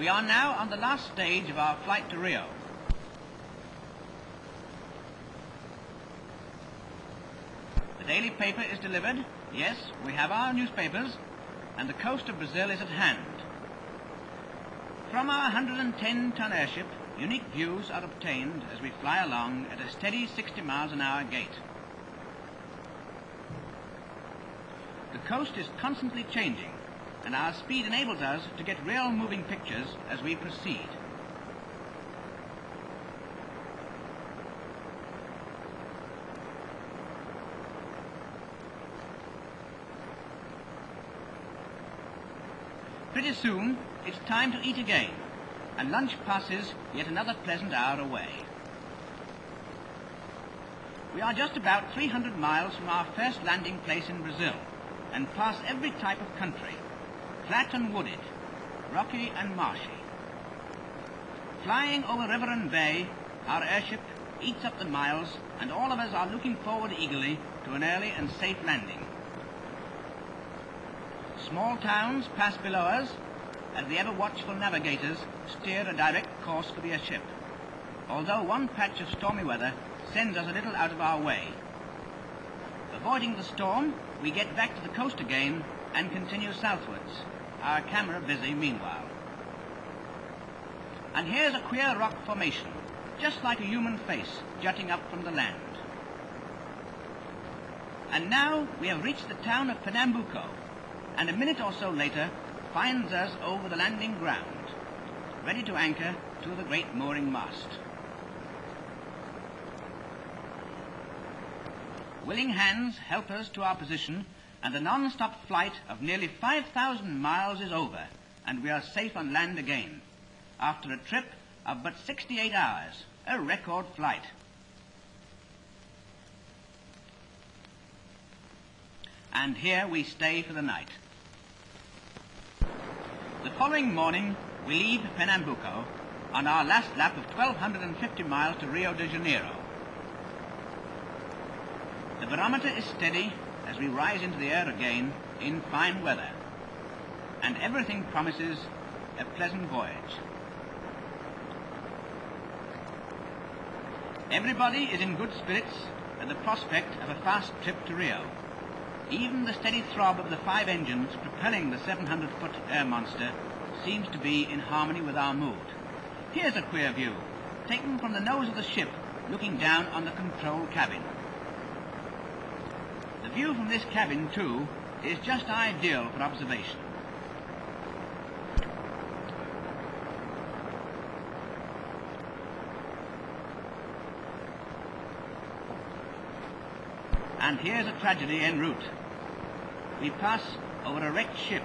We are now on the last stage of our flight to Rio. The daily paper is delivered. Yes, we have our newspapers, and the coast of Brazil is at hand. From our 110-ton airship, unique views are obtained as we fly along at a steady 60 miles an hour gait. The coast is constantly changing, and our speed enables us to get real moving pictures as we proceed. Pretty soon, it's time to eat again, and lunch passes yet another pleasant hour away. We are just about 300 miles from our first landing place in Brazil, and pass every type of country, flat and wooded, rocky and marshy. Flying over river and bay, our airship eats up the miles, and all of us are looking forward eagerly to an early and safe landing. Small towns pass below us as the ever-watchful navigators steer a direct course for the airship, although one patch of stormy weather sends us a little out of our way. Avoiding the storm, we get back to the coast again and continue southwards, our camera busy meanwhile. And here's a queer rock formation, just like a human face jutting up from the land. And now we have reached the town of Pernambuco, and a minute or so later finds us over the landing ground, ready to anchor to the great mooring mast. Willing hands help us to our position, and the non-stop flight of nearly 5,000 miles is over, and we are safe on land again, after a trip of but 68 hours, a record flight. And here we stay for the night. The following morning, we leave Pernambuco on our last lap of 1,250 miles to Rio de Janeiro. The barometer is steady as we rise into the air again in fine weather, and everything promises a pleasant voyage. Everybody is in good spirits at the prospect of a fast trip to Rio. Even the steady throb of the 5 engines propelling the 700-foot air monster seems to be in harmony with our mood. Here's a queer view, taken from the nose of the ship, looking down on the control cabin. The view from this cabin, too, is just ideal for observation. And here's a tragedy en route. We pass over a wrecked ship,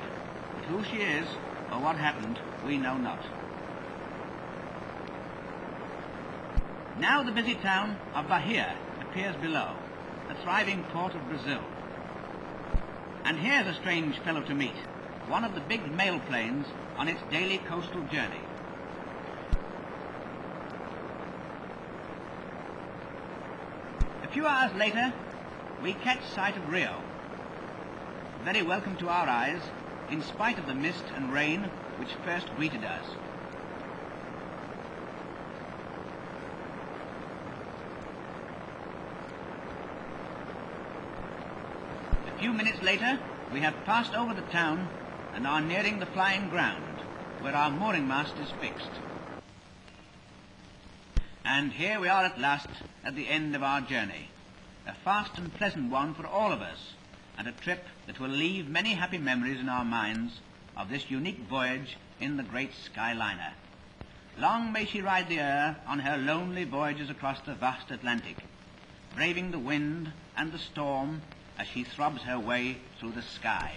but who she is or what happened, we know not. Now the busy town of Bahia appears below, the thriving port of Brazil. And here's a strange fellow to meet, one of the big mail planes on its daily coastal journey. A few hours later, we catch sight of Rio, very welcome to our eyes, in spite of the mist and rain which first greeted us. A few minutes later, we have passed over the town and are nearing the flying ground, where our mooring mast is fixed. And here we are at last, at the end of our journey. A fast and pleasant one for all of us, and a trip that will leave many happy memories in our minds of this unique voyage in the great Skyliner. Long may she ride the air on her lonely voyages across the vast Atlantic, braving the wind and the storm as she throbs her way through the sky.